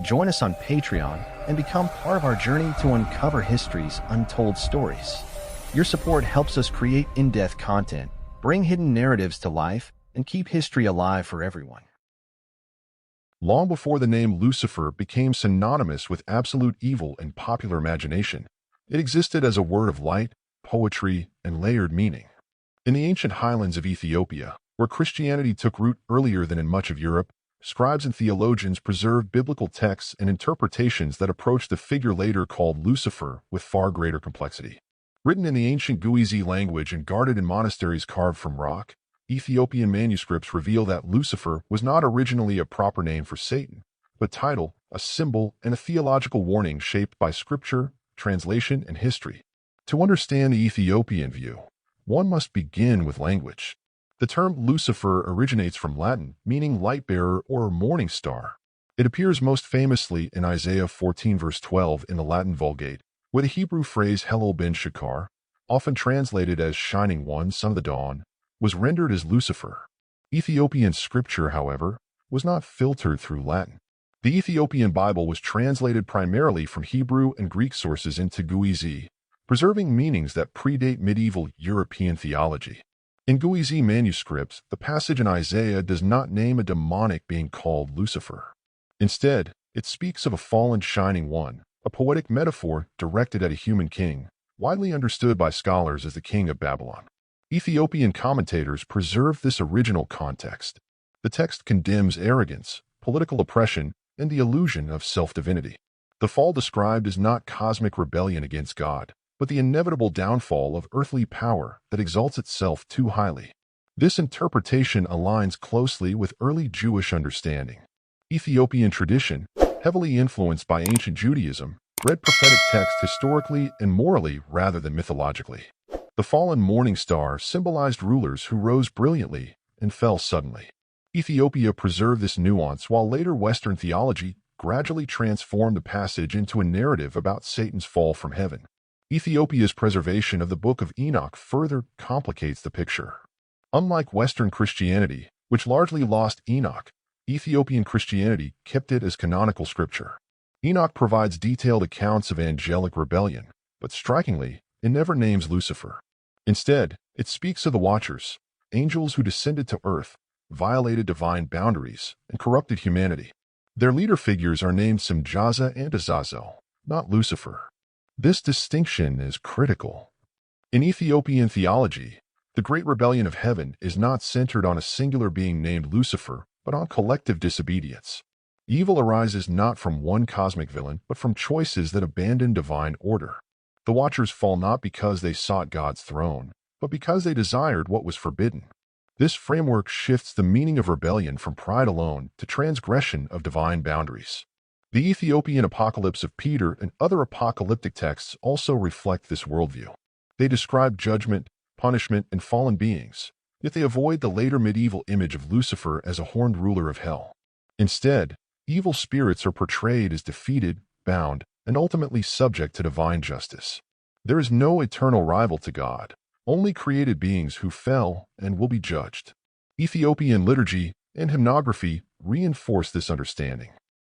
Join us on Patreon and become part of our journey to uncover history's untold stories. Your support helps us create in-depth content, bring hidden narratives to life, and keep history alive for everyone. Long before the name Lucifer became synonymous with absolute evil in popular imagination, it existed as a word of light, poetry, and layered meaning. In the ancient highlands of Ethiopia, where Christianity took root earlier than in much of Europe, scribes and theologians preserved biblical texts and interpretations that approached the figure later called Lucifer with far greater complexity. Written in the ancient Guizi language and guarded in monasteries carved from rock, Ethiopian manuscripts reveal that Lucifer was not originally a proper name for Satan, but title, a symbol, and a theological warning shaped by scripture, translation, and history. To understand the Ethiopian view, one must begin with language. The term Lucifer originates from Latin, meaning lightbearer or morning star. It appears most famously in Isaiah 14 verse 12 in the Latin Vulgate, where the Hebrew phrase Helel ben Shakar, often translated as shining one, son of the dawn, was rendered as Lucifer. Ethiopian scripture, however, was not filtered through Latin. The Ethiopian Bible was translated primarily from Hebrew and Greek sources into Guizi, preserving meanings that predate medieval European theology. In Guizi manuscripts, the passage in Isaiah does not name a demonic being called Lucifer. Instead, it speaks of a fallen shining one, a poetic metaphor directed at a human king, widely understood by scholars as the king of Babylon. Ethiopian commentators preserve this original context. The text condemns arrogance, political oppression, and the illusion of self-divinity. The fall described is not cosmic rebellion against God, but the inevitable downfall of earthly power that exalts itself too highly. This interpretation aligns closely with early Jewish understanding. Ethiopian tradition, heavily influenced by ancient Judaism, read prophetic text historically and morally rather than mythologically. The fallen morning star symbolized rulers who rose brilliantly and fell suddenly. Ethiopia preserved this nuance while later Western theology gradually transformed the passage into a narrative about Satan's fall from heaven. Ethiopia's preservation of the Book of Enoch further complicates the picture. Unlike Western Christianity, which largely lost Enoch, Ethiopian Christianity kept it as canonical scripture. Enoch provides detailed accounts of angelic rebellion, but strikingly, it never names Lucifer. Instead, it speaks of the Watchers, angels who descended to earth, violated divine boundaries, and corrupted humanity. Their leader figures are named Simjaza and Azazel, not Lucifer. This distinction is critical. In Ethiopian theology, the Great Rebellion of Heaven is not centered on a singular being named Lucifer, but on collective disobedience. Evil arises not from one cosmic villain, but from choices that abandon divine order. The Watchers fall not because they sought God's throne, but because they desired what was forbidden. This framework shifts the meaning of rebellion from pride alone to transgression of divine boundaries. The Ethiopian Apocalypse of Peter and other apocalyptic texts also reflect this worldview. They describe judgment, punishment, and fallen beings, yet they avoid the later medieval image of Lucifer as a horned ruler of hell. Instead, evil spirits are portrayed as defeated, bound, and ultimately subject to divine justice. There is no eternal rival to God, only created beings who fell and will be judged. Ethiopian liturgy and hymnography reinforce this understanding.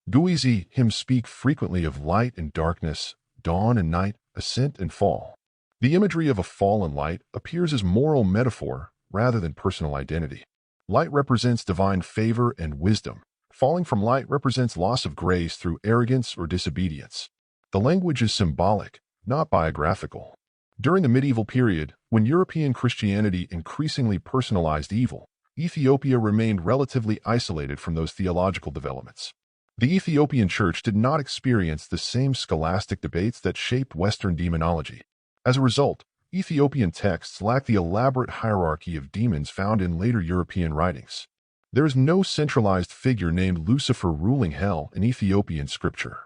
Guizi hymns speak frequently of light and darkness, dawn and night, ascent and fall. The imagery of a fallen light appears as moral metaphor rather than personal identity. Light represents divine favor and wisdom. Falling from light represents loss of grace through arrogance or disobedience. The language is symbolic, not biographical. During the medieval period, when European Christianity increasingly personalized evil, Ethiopia remained relatively isolated from those theological developments. The Ethiopian Church did not experience the same scholastic debates that shaped Western demonology. As a result, Ethiopian texts lack the elaborate hierarchy of demons found in later European writings. There is no centralized figure named Lucifer ruling hell in Ethiopian scripture.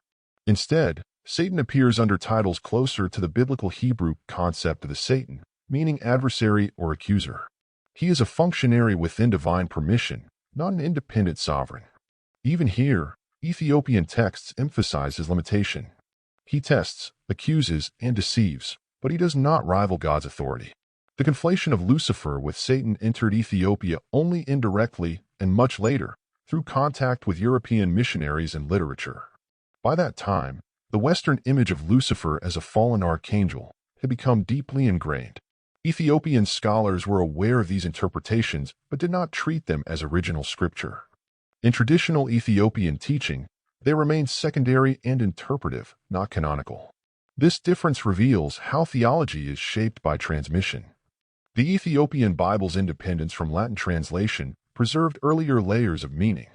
Instead, Satan appears under titles closer to the biblical Hebrew concept of the Satan, meaning adversary or accuser. He is a functionary within divine permission, not an independent sovereign. Even here, Ethiopian texts emphasize his limitation. He tests, accuses, and deceives, but he does not rival God's authority. The conflation of Lucifer with Satan entered Ethiopia only indirectly and much later, through contact with European missionaries and literature. By that time, the Western image of Lucifer as a fallen archangel had become deeply ingrained. Ethiopian scholars were aware of these interpretations but did not treat them as original scripture. In traditional Ethiopian teaching, they remained secondary and interpretive, not canonical. This difference reveals how theology is shaped by transmission. The Ethiopian Bible's independence from Latin translation preserved earlier layers of meaning.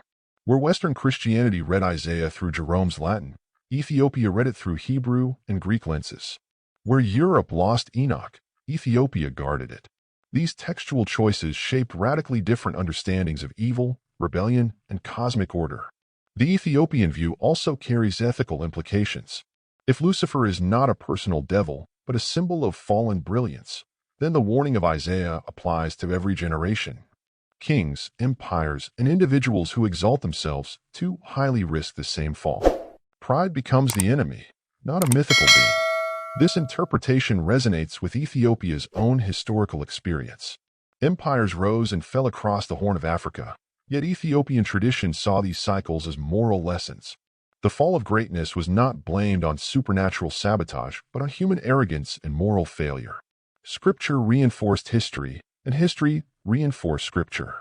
Where Western Christianity read Isaiah through Jerome's Latin, Ethiopia read it through Hebrew and Greek lenses. Where Europe lost Enoch, Ethiopia guarded it. These textual choices shaped radically different understandings of evil, rebellion, and cosmic order. The Ethiopian view also carries ethical implications. If Lucifer is not a personal devil, but a symbol of fallen brilliance, then the warning of Isaiah applies to every generation. Kings, empires, and individuals who exalt themselves too highly risk the same fall. Pride becomes the enemy, not a mythical being. This interpretation resonates with Ethiopia's own historical experience. Empires rose and fell across the Horn of Africa, yet Ethiopian tradition saw these cycles as moral lessons. The fall of greatness was not blamed on supernatural sabotage, but on human arrogance and moral failure. Scripture reinforced history, and history reinforced Scripture.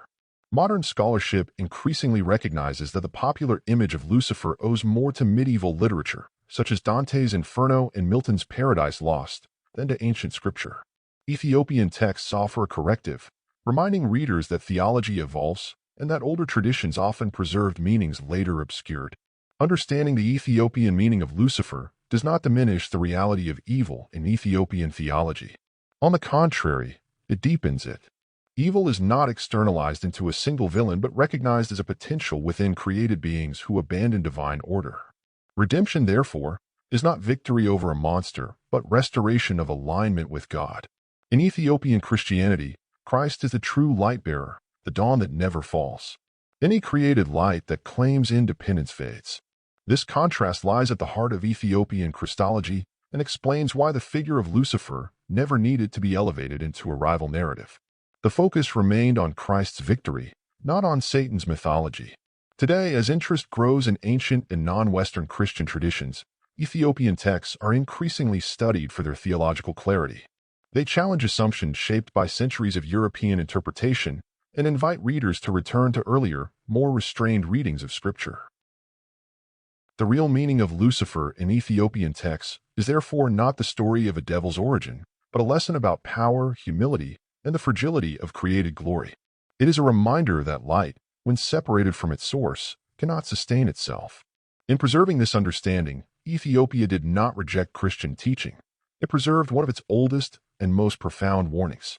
Modern scholarship increasingly recognizes that the popular image of Lucifer owes more to medieval literature, such as Dante's Inferno and Milton's Paradise Lost, than to ancient Scripture. Ethiopian texts offer a corrective, reminding readers that theology evolves and that older traditions often preserved meanings later obscured. Understanding the Ethiopian meaning of Lucifer does not diminish the reality of evil in Ethiopian theology. On the contrary, it deepens it. Evil is not externalized into a single villain but recognized as a potential within created beings who abandon divine order. Redemption, therefore, is not victory over a monster, but restoration of alignment with God. In Ethiopian Christianity, Christ is the true lightbearer, the dawn that never falls. Any created light that claims independence fades. This contrast lies at the heart of Ethiopian Christology and explains why the figure of Lucifer never needed to be elevated into a rival narrative. The focus remained on Christ's victory, not on Satan's mythology. Today, as interest grows in ancient and non-Western Christian traditions, Ethiopian texts are increasingly studied for their theological clarity. They challenge assumptions shaped by centuries of European interpretation and invite readers to return to earlier, more restrained readings of Scripture. The real meaning of Lucifer in Ethiopian texts is therefore not the story of a devil's origin, but a lesson about power, humility, and the fragility of created glory. It is a reminder that light, when separated from its source, cannot sustain itself. In preserving this understanding, Ethiopia did not reject Christian teaching. It preserved one of its oldest and most profound warnings.